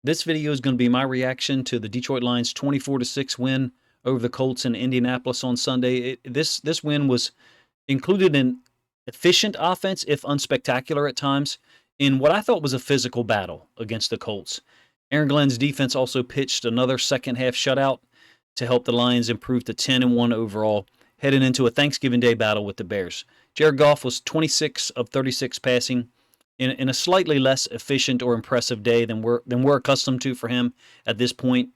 This video is going to be my reaction to the Detroit Lions' 24-6 win over the Colts in Indianapolis on Sunday. This win was included an efficient offense, if unspectacular at times, in what I thought was a physical battle against the Colts. Aaron Glenn's defense also pitched another second-half shutout to help the Lions improve to 10-1 overall, heading into a Thanksgiving Day battle with the Bears. Jared Goff was 26 of 36 passing, in a slightly less efficient or impressive day than we're accustomed to for him at this point.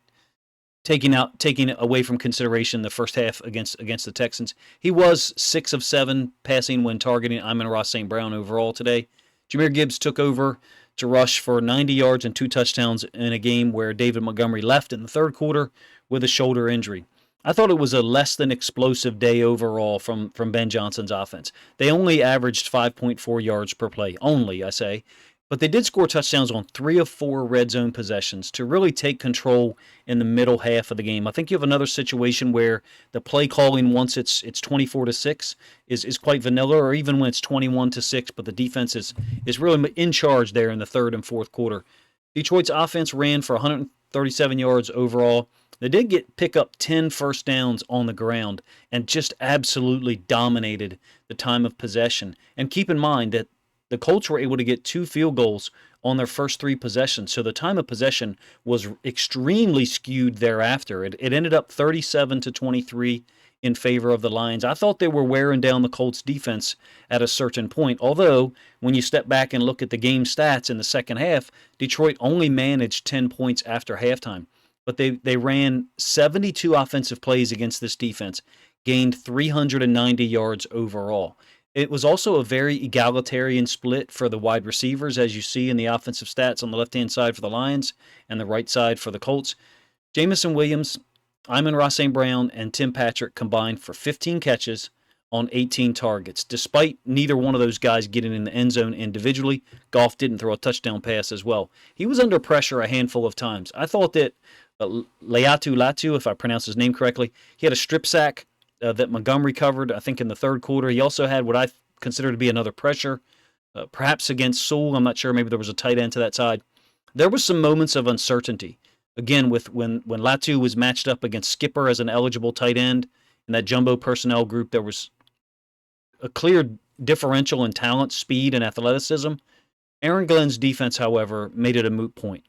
Taking away from consideration the first half against the Texans, he was 6 of 7 passing when targeting Amon-Ra St. Brown overall today. Jahmyr Gibbs took over to rush for 90 yards and 2 touchdowns in a game where David Montgomery left in the third quarter with a shoulder injury. I thought it was a less than explosive day overall from Ben Johnson's offense. They only averaged 5.4 yards per play, only, I say. But they did score touchdowns on 3 of 4 red zone possessions to really take control in the middle half of the game. I think you have another situation where the play calling, once it's 24-6, is quite vanilla, or even when it's 21-6, but the defense is really in charge there in the third and fourth quarter. Detroit's offense ran for 137 yards overall. They did pick up 10 first downs on the ground and just absolutely dominated the time of possession. And keep in mind that the Colts were able to get 2 field goals on their first 3 possessions, so the time of possession was extremely skewed thereafter. It ended up 37-23 in favor of the Lions. I thought they were wearing down the Colts defense at a certain point, although when you step back and look at the game stats in the second half, Detroit only managed 10 points after halftime. But they ran 72 offensive plays against this defense, gained 390 yards overall. It was also a very egalitarian split for the wide receivers, as you see in the offensive stats on the left-hand side for the Lions and the right side for the Colts. Jameson Williams, Amon-Ra St. Brown, and Tim Patrick combined for 15 catches on 18 targets. Despite neither one of those guys getting in the end zone individually, Goff didn't throw a touchdown pass as well. He was under pressure a handful of times. I thought that Latu, if I pronounce his name correctly, he had a strip sack that Montgomery covered, I think, in the third quarter. He also had what I consider to be another pressure, perhaps against Sewell. I'm not sure. Maybe there was a tight end to that side. There was some moments of uncertainty. Again, with when Latu was matched up against Skipper as an eligible tight end in that jumbo personnel group, there was a clear differential in talent, speed, and athleticism. Aaron Glenn's defense, however, made it a moot point.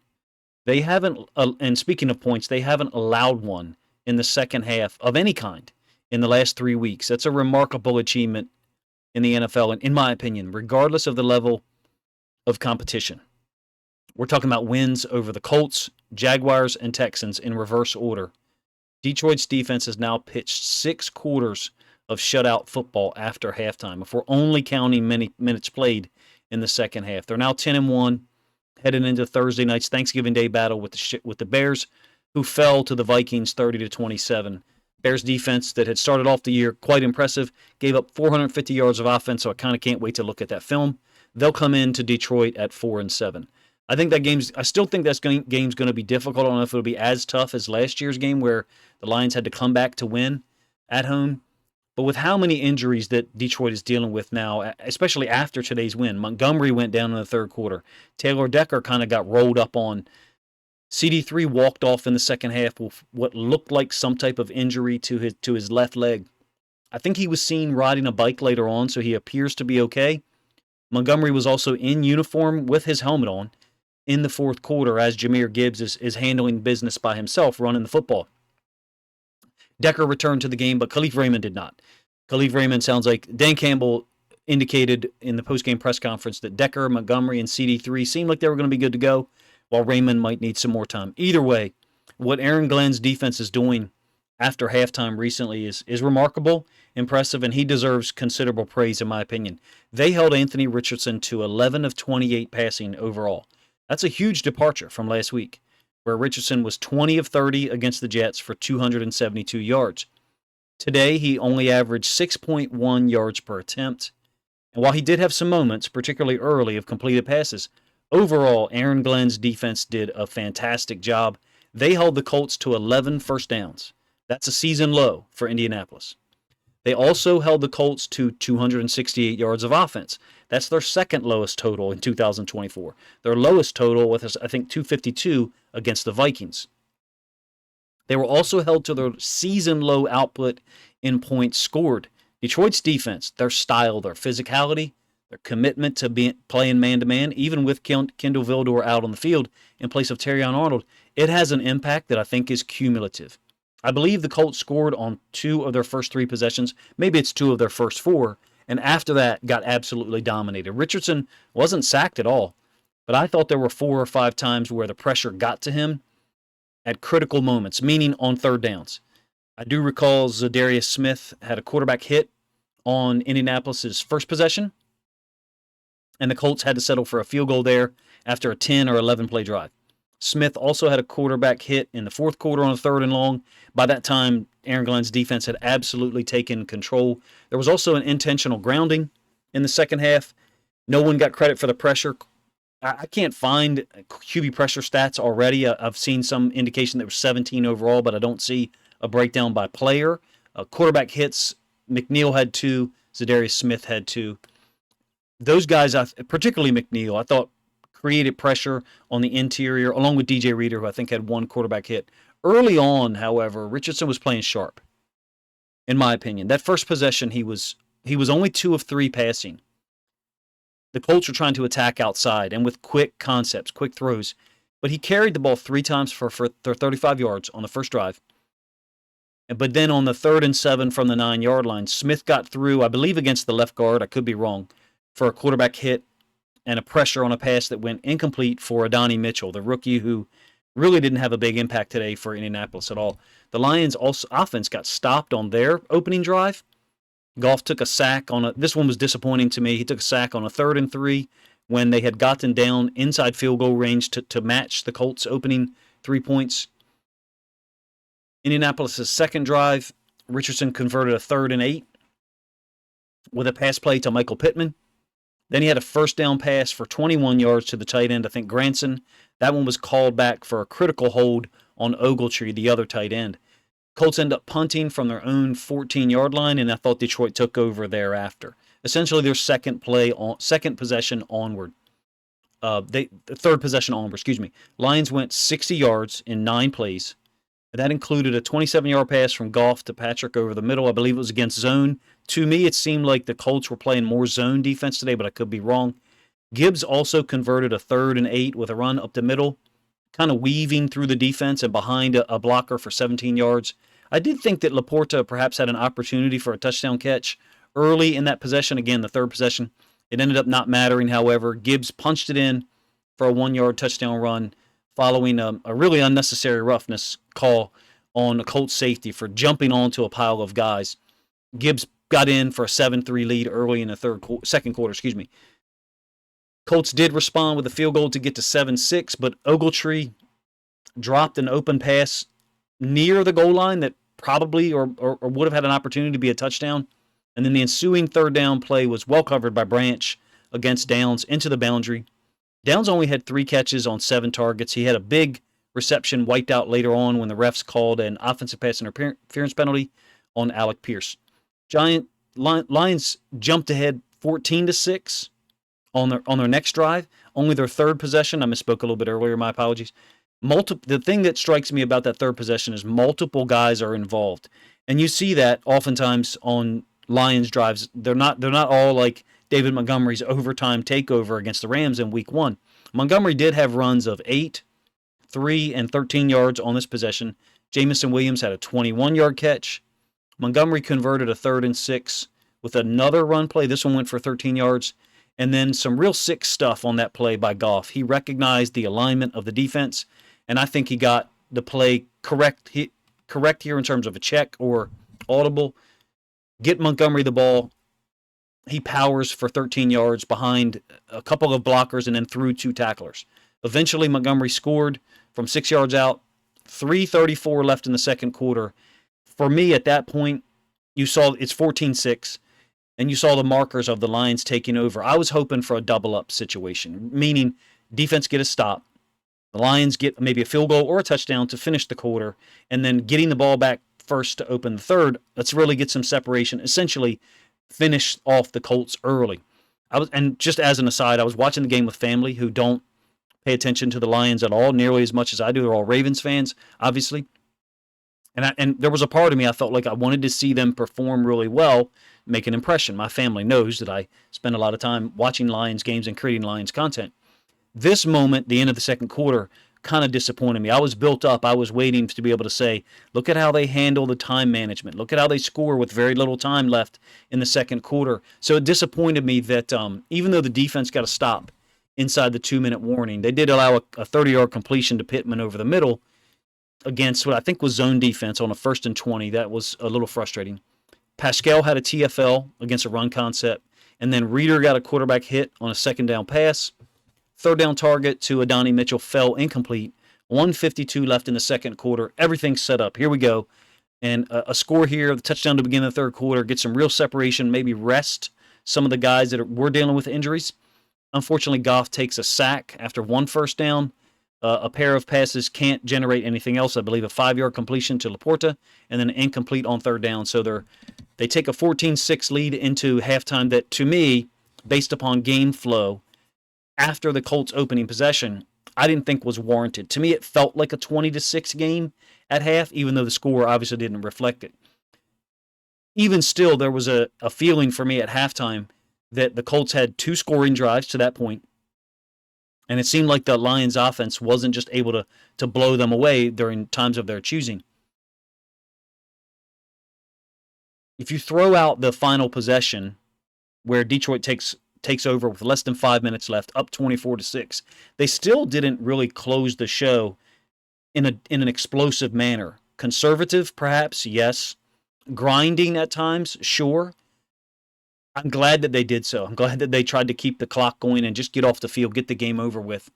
They haven't, and speaking of points, they haven't allowed one in the second half of any kind in the last 3 weeks. That's a remarkable achievement in the NFL, and in my opinion, regardless of the level of competition. We're talking about wins over the Colts, Jaguars, and Texans in reverse order. Detroit's defense has now pitched 6 quarters of shutout football after halftime, if we're only counting minutes played in the second half. They're now 10-1, heading into Thursday night's Thanksgiving Day battle with the Bears, who fell to the Vikings 30-27. Bears defense that had started off the year quite impressive, gave up 450 yards of offense, so I kind of can't wait to look at that film. They'll come into Detroit at 4-7. I still think that game's going to be difficult. I don't know if it'll be as tough as last year's game where the Lions had to come back to win at home. But with how many injuries that Detroit is dealing with now, especially after today's win, Montgomery went down in the third quarter. Taylor Decker kind of got rolled up on. CD3 walked off in the second half with what looked like some type of injury to his left leg. I think he was seen riding a bike later on, so he appears to be okay. Montgomery was also in uniform with his helmet on in the fourth quarter as Jahmyr Gibbs is handling business by himself, running the football. Decker returned to the game, but Khalif Raymond did not. Khalif Raymond sounds like Dan Campbell indicated in the postgame press conference that Decker, Montgomery, and CD3 seemed like they were going to be good to go, while Raymond might need some more time. Either way, what Aaron Glenn's defense is doing after halftime recently is remarkable, impressive, and he deserves considerable praise in my opinion. They held Anthony Richardson to 11 of 28 passing overall. That's a huge departure from last week, where Richardson was 20 of 30 against the Jets for 272 yards. Today, he only averaged 6.1 yards per attempt. And while he did have some moments, particularly early, of completed passes, overall, Aaron Glenn's defense did a fantastic job. They held the Colts to 11 first downs. That's a season low for Indianapolis. They also held the Colts to 268 yards of offense. That's their second lowest total in 2024. Their lowest total was, I think, 252 against the Vikings. They were also held to their season low output in points scored. Detroit's defense, their style, their physicality, their commitment to playing man-to-man, even with Kendall Vildor out on the field in place of Terrion Arnold, it has an impact that I think is cumulative. I believe the Colts scored on 2 of their first 3 possessions. Maybe it's 2 of their first 4. And after that, got absolutely dominated. Richardson wasn't sacked at all. But I thought there were 4 or 5 times where the pressure got to him at critical moments, meaning on third downs. I do recall Zadarius Smith had a quarterback hit on Indianapolis' first possession, and the Colts had to settle for a field goal there after a 10 or 11 play drive. Smith also had a quarterback hit in the fourth quarter on a 3rd and long. By that time, Aaron Glenn's defense had absolutely taken control. There was also an intentional grounding in the second half. No one got credit for the pressure. I can't find QB pressure stats already. I've seen some indication that was 17 overall, but I don't see a breakdown by player. Quarterback hits, McNeil had 2, Zadarius Smith had 2. Those guys, particularly McNeil, I thought created pressure on the interior, along with DJ Reader, who I think had 1 quarterback hit. Early on, however, Richardson was playing sharp, in my opinion. That first possession, he was only 2 of 3 passing. The Colts were trying to attack outside and with quick concepts, quick throws. But he carried the ball 3 times for 35 yards on the first drive. But then on the 3rd and 7 from the 9-yard line, Smith got through, I believe against the left guard, I could be wrong, for a quarterback hit and a pressure on a pass that went incomplete for Adonai Mitchell, the rookie who really didn't have a big impact today for Indianapolis at all. The Lions' offense got stopped on their opening drive. Goff took a sack on this one was disappointing to me. He took a sack on a 3rd and 3 when they had gotten down inside field goal range to match the Colts' opening 3 points. Indianapolis' second drive, Richardson converted a 3rd and 8 with a pass play to Michael Pittman. Then he had a first down pass for 21 yards to the tight end, I think Granson. That one was called back for a critical hold on Ogletree, the other tight end. Colts end up punting from their own 14-yard line, and I thought Detroit took over thereafter. Essentially, their second possession onward. The third possession onward, Lions went 60 yards in 9 plays. That included a 27-yard pass from Goff to Patrick over the middle. I believe it was against zone. To me, it seemed like the Colts were playing more zone defense today, but I could be wrong. Gibbs also converted a 3rd and 8 with a run up the middle, kind of weaving through the defense and behind a blocker for 17 yards. I did think that Laporta perhaps had an opportunity for a touchdown catch early in that possession. Again, the 3rd possession. It ended up not mattering, however. Gibbs punched it in for a 1-yard touchdown run following a really unnecessary roughness call on a Colts safety for jumping onto a pile of guys. Gibbs got in for a 7-3 lead early in the second quarter. Colts did respond with a field goal to get to 7-6, but Ogletree dropped an open pass near the goal line that probably or would have had an opportunity to be a touchdown. And then the ensuing 3rd down play was well covered by Branch against Downs into the boundary. Downs only had 3 catches on 7 targets. He had a big reception wiped out later on when the refs called an offensive pass interference penalty on Alec Pierce. Lions jumped ahead 14-6 on their next drive. Only their 3rd possession. I misspoke a little bit earlier. My apologies. The thing that strikes me about that 3rd possession is multiple guys are involved, and you see that oftentimes on Lions drives. They're not all like David Montgomery's overtime takeover against the Rams in Week 1. Montgomery did have runs of 8, 3, and 13 yards on this possession. Jamison Williams had a 21-yard catch. Montgomery converted a 3rd and 6 with another run play. This one went for 13 yards. And then some real sick stuff on that play by Goff. He recognized the alignment of the defense, and I think he got the play correct here in terms of a check or audible. Get Montgomery the ball. He powers for 13 yards behind a couple of blockers and then through 2 tacklers. Eventually, Montgomery scored from 6 yards out. 3:34 left in the second quarter. For me, at that point, you saw it's 14-6, and you saw the markers of the Lions taking over. I was hoping for a double-up situation, meaning defense get a stop. The Lions get maybe a field goal or a touchdown to finish the quarter, and then getting the ball back first to open the third. Let's really get some separation. Essentially, finish off the Colts early. And just as an aside, I was watching the game with family who don't pay attention to the Lions at all, nearly as much as I do. They're all Ravens fans, obviously. And there was a part of me I felt like I wanted to see them perform really well, make an impression. My family knows that I spend a lot of time watching Lions games and creating Lions content. This moment, the end of the second quarter, kind of disappointed me. I was built up. I was waiting to be able to say, look at how they handle the time management. Look at how they score with very little time left in the second quarter. So it disappointed me that even though the defense got a stop inside the 2-minute warning, they did allow a 30-yard completion to Pittman over the middle against what I think was zone defense on a 1st and 20. That was a little frustrating. Pascal had a TFL against a run concept, and then Reeder got a quarterback hit on a 2nd down pass. 3rd down target to Adonai Mitchell fell incomplete. 1:52 left in the second quarter. Everything's set up. Here we go. And a score here, the touchdown to begin the third quarter, get some real separation, maybe rest some of the guys that were dealing with injuries. Unfortunately, Goff takes a sack after 1 first down. A pair of passes can't generate anything else. I believe a 5-yard completion to Laporta and then incomplete on 3rd down. So they take a 14-6 lead into halftime that, to me, based upon game flow, after the Colts' opening possession, I didn't think was warranted. To me, it felt like a 20-6 game at half, even though the score obviously didn't reflect it. Even still, there was a feeling for me at halftime that the Colts had 2 scoring drives to that point, and it seemed like the Lions' offense wasn't just able to blow them away during times of their choosing. If you throw out the final possession where Detroit takes over with less than 5 minutes left, up 24-6, they still didn't really close the show in an explosive manner. Conservative, perhaps, yes. Grinding at times, sure. I'm glad that they did so. I'm glad that they tried to keep the clock going and just get off the field, get the game over with.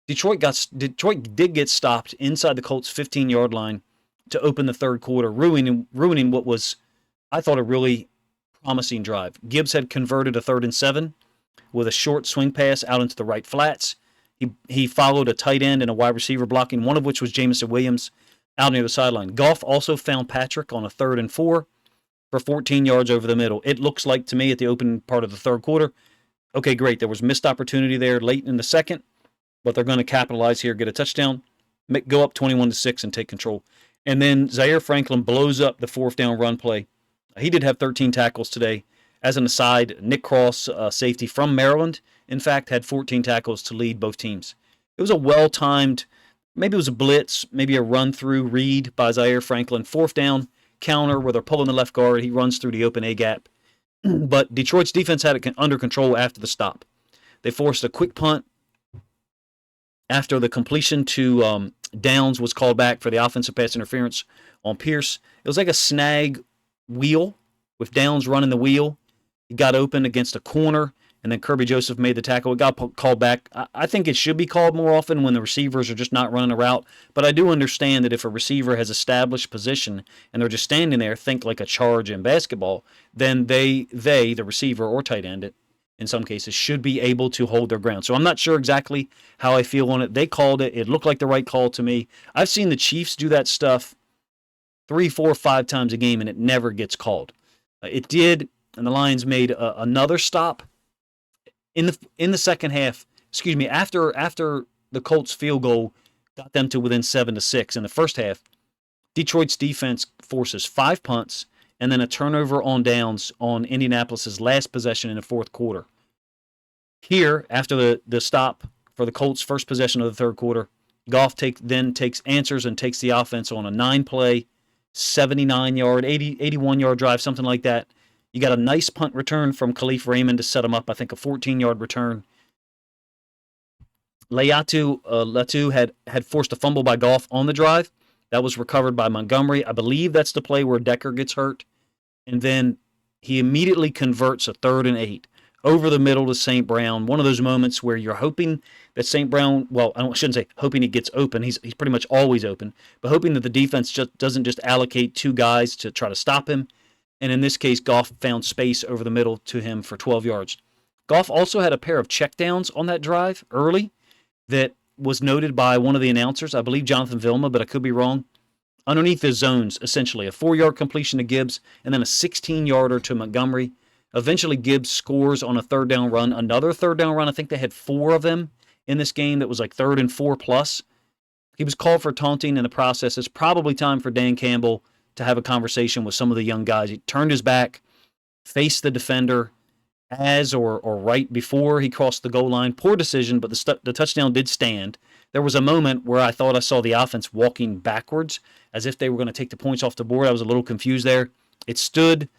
Detroit did get stopped inside the Colts' 15-yard line to open the third quarter, ruining what was, I thought, a really promising drive. Gibbs had converted a 3rd and 7 with a short swing pass out into the right flats. He followed a tight end and a wide receiver blocking, one of which was Jameson Williams out near the sideline. Goff also found Patrick on a 3rd and 4 for 14 yards over the middle. It looks like to me at the opening part of the third quarter, okay, great. There was missed opportunity there late in the second, but they're going to capitalize here, get a touchdown, go up 21-6 and take control. And then Zaire Franklin blows up the 4th down run play. He did have 13 tackles today. As an aside, Nick Cross, safety from Maryland, in fact, had 14 tackles to lead both teams. It was a well-timed, maybe it was a blitz, maybe a run-through read by Zaire Franklin. 4th down, counter where they're pulling the left guard. He runs through the open A gap. But Detroit's defense had it under control after the stop. They forced a quick punt after the completion to Downs was called back for the offensive pass interference on Pierce. It was like a snag wheel with Downs running the wheel. He got open against a corner, and then Kirby Joseph made the tackle. It got called back. I think it should be called more often when the receivers are just not running a route. But I do understand that if a receiver has established position and they're just standing there, think like a charge in basketball, then they the receiver or tight end, in some cases, should be able to hold their ground. So I'm not sure exactly how I feel on it. They called it. It looked like the right call to me. I've seen the Chiefs do that stuff 3, 4, 5 times a game, and it never gets called. It did, and the Lions made another stop in the second half. Excuse me, after the Colts field goal got them to within 7-6 in the first half. Detroit's defense forces 5 punts and then a turnover on downs on Indianapolis's last possession in the fourth quarter. Here, after the stop for the Colts' first possession of the third quarter, Goff then takes answers and takes the offense on a 9-play, 79-yard, 81-yard drive, something like that. You got a nice punt return from Khalif Raymond to set him up, I think a 14-yard return. Latu had forced a fumble by Goff on the drive. That was recovered by Montgomery. I believe that's the play where Decker gets hurt. And then he immediately converts a 3rd and 8 over the middle to St. Brown. One of those moments where you're hoping that St. Brown, well, I shouldn't say hoping he gets open. He's pretty much always open. But hoping that the defense just doesn't just allocate 2 guys to try to stop him. And in this case, Goff found space over the middle to him for 12 yards. Goff also had a pair of checkdowns on that drive early that was noted by one of the announcers, I believe Jonathan Vilma, but I could be wrong. underneath the zones, essentially. A 4-yard completion to Gibbs and then a 16-yarder to Montgomery. Eventually, Gibbs scores on a third down run. Another third down run. I think they had 4 of them in this game that was like 3rd and 4 plus. He was called for taunting in the process. It's probably time for Dan Campbell to have a conversation with some of the young guys. He turned his back, faced the defender as or right before he crossed the goal line. Poor decision, but the touchdown did stand. There was a moment where I thought I saw the offense walking backwards as if they were going to take the points off the board. I was a little confused there. It stood,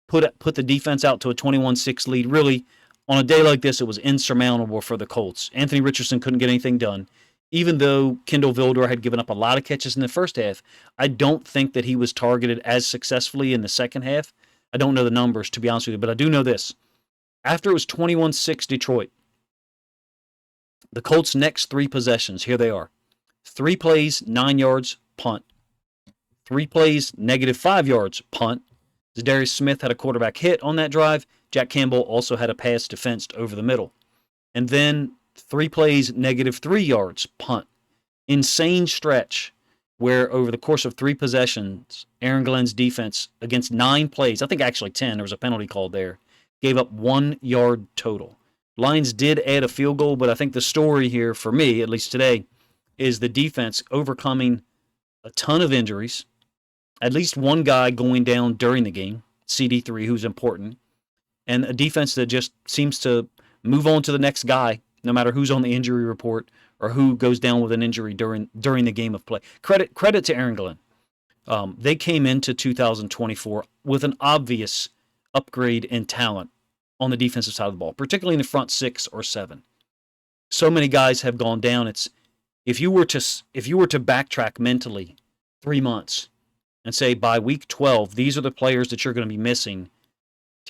put the defense out to a 21-6 lead. Really, on a day like this, it was insurmountable for the Colts. Anthony Richardson couldn't get anything done. Even though Kendall Vildor had given up a lot of catches in the first half, I don't think that he was targeted as successfully in the second half. I don't know the numbers, to be honest with you, but I do know this. After it was 21-6 Detroit, the Colts' next 3 possessions, here they are. 3 plays, 9 yards, punt. 3 plays, -5 yards, punt. Zadarius Smith had a quarterback hit on that drive. Jack Campbell also had a pass defensed over the middle. And then 3 plays, -3 yards, punt. Insane stretch where over the course of 3 possessions, Aaron Glenn's defense against 9 plays, I think actually 10, there was a penalty called there, gave up 1 yard total. Lions did add a field goal, but I think the story here for me, at least today, is the defense overcoming a ton of injuries, at least one guy going down during the game, CD3, who's important, and a defense that just seems to move on to the next guy, no matter who's on the injury report or who goes down with an injury during the game of play. Credit to Aaron Glenn. They came into 2024 with an obvious upgrade in talent on the defensive side of the ball, particularly in the front 6 or 7. So many guys have gone down. It's if you were to backtrack mentally 3 months and say by week 12, these are the players that you're going to be missing.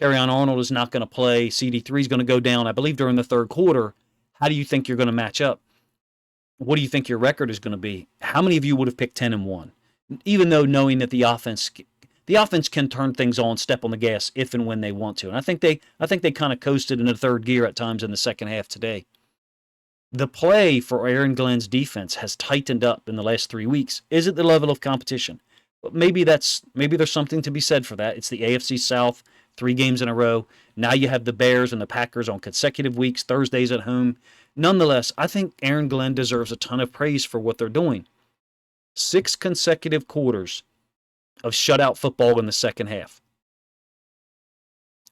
Terrion Arnold is not going to play. CD3 is going to go down, I believe, during the third quarter. How do you think you're going to match up? What do you think your record is going to be? How many of you would have picked 10-1? Even though knowing that the offense can turn things on, step on the gas if and when they want to. And I think they kind of coasted in the third gear at times in the second half today. The play for Aaron Glenn's defense has tightened up in the last 3 weeks. Is it the level of competition? But maybe there's something to be said for that. It's the AFC South, 3 games in a row. Now you have the Bears and the Packers on consecutive weeks, Thursdays at home. Nonetheless, I think Aaron Glenn deserves a ton of praise for what they're doing. 6 consecutive quarters of shutout football in the second half.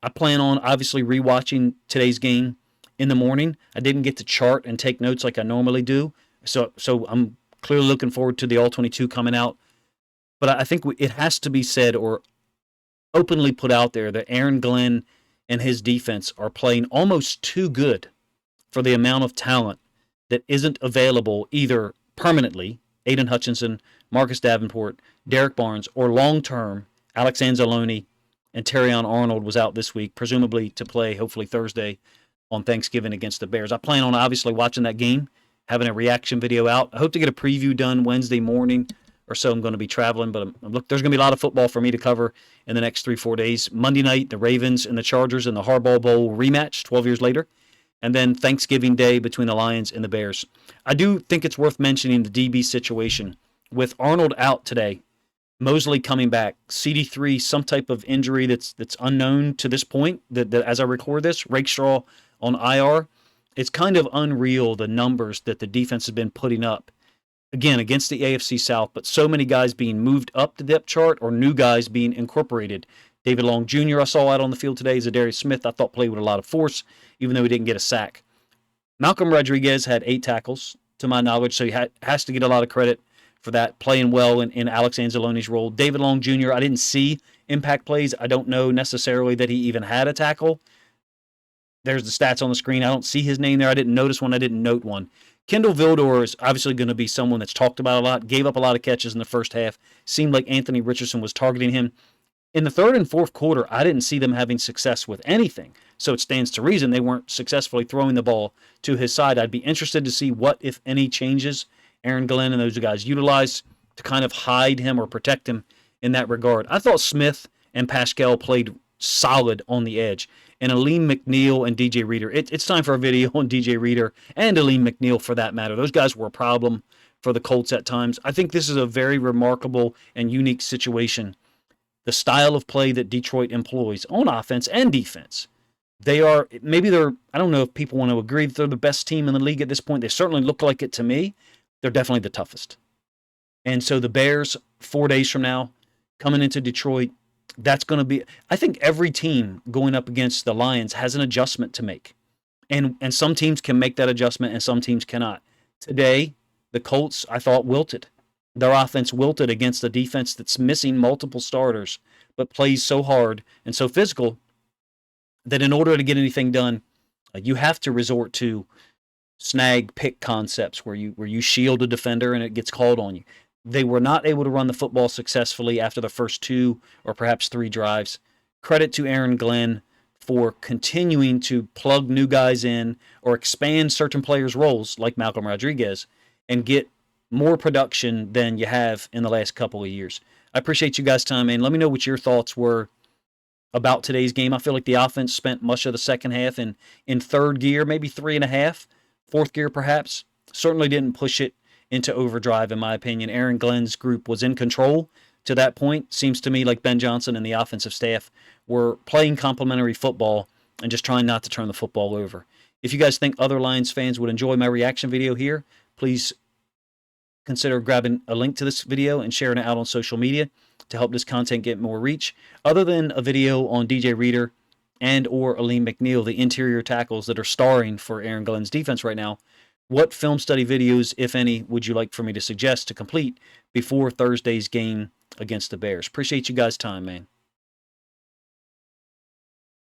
I plan on obviously rewatching today's game in the morning. I didn't get to chart and take notes like I normally do, so I'm clearly looking forward to the All-22 coming out. But I think it has to be said or openly put out there that Aaron Glenn and his defense are playing almost too good for the amount of talent that isn't available either permanently, Aiden Hutchinson, Marcus Davenport, Derek Barnes, or long-term, Alex Anzalone and Terrion Arnold was out this week, presumably to play hopefully Thursday on Thanksgiving against the Bears. I plan on obviously watching that game, having a reaction video out. I hope to get a preview done Wednesday morning or so. I'm going to be traveling, but look, there's going to be a lot of football for me to cover in the next 3-4 days. Monday night, the Ravens and the Chargers in the Harbaugh Bowl rematch 12 years later. And then Thanksgiving Day between the Lions and the Bears. I do think it's worth mentioning the DB situation. With Arnold out today, Mosley coming back, CD3, some type of injury that's unknown to this point, that as I record this, Rakestraw on IR, it's kind of unreal the numbers that the defense has been putting up. Again, against the AFC South, but so many guys being moved up the depth chart or new guys being incorporated. David Long Jr. I saw out on the field today. Zadarius Smith I thought played with a lot of force, even though he didn't get a sack. Malcolm Rodriguez had 8 tackles, to my knowledge, so he has to get a lot of credit for that, playing well in Alex Anzalone's role. David Long Jr., I didn't see impact plays. I don't know necessarily that he even had a tackle. There's the stats on the screen. I don't see his name there. I didn't notice one. I didn't note one. Kendall Vildor is obviously going to be someone that's talked about a lot, gave up a lot of catches in the first half. Seemed like Anthony Richardson was targeting him. In the third and fourth quarter, I didn't see them having success with anything. So it stands to reason they weren't successfully throwing the ball to his side. I'd be interested to see what, if any, changes Aaron Glenn and those guys utilized to kind of hide him or protect him in that regard. I thought Smith and Pascal played solid on the edge. And Aleem McNeil and DJ Reader, it's time for a video on DJ Reader and Aleem McNeil for that matter. Those guys were a problem for the Colts at times. I think this is a very remarkable and unique situation. The style of play that Detroit employs on offense and defense. I don't know if people want to agree that they're the best team in the league at this point. They certainly look like it to me. They're definitely the toughest. And so the Bears, 4 days from now, coming into Detroit, that's going to be, I think every team going up against the Lions has an adjustment to make. And some teams can make that adjustment and some teams cannot. Today, the Colts, I thought, wilted. Their offense wilted against a defense that's missing multiple starters, but plays so hard and so physical that in order to get anything done, you have to resort to snag pick concepts where you shield a defender and it gets called on you. They were not able to run the football successfully after the first 2 or perhaps 3 drives. Credit to Aaron Glenn for continuing to plug new guys in or expand certain players' roles like Malcolm Rodriguez and get more production than you have in the last couple of years. I appreciate you guys' time, man. Let me know what your thoughts were about today's game. I feel like the offense spent much of the second half in third gear, maybe 3.5, fourth gear perhaps. Certainly didn't push it into overdrive, in my opinion. Aaron Glenn's group was in control to that point. Seems to me like Ben Johnson and the offensive staff were playing complementary football and just trying not to turn the football over. If you guys think other Lions fans would enjoy my reaction video here, please consider grabbing a link to this video and sharing it out on social media to help this content get more reach. Other than a video on DJ Reader and or Aleem McNeil, the interior tackles that are starring for Aaron Glenn's defense right now, what film study videos, if any, would you like for me to suggest to complete before Thursday's game against the Bears? Appreciate you guys' time, man.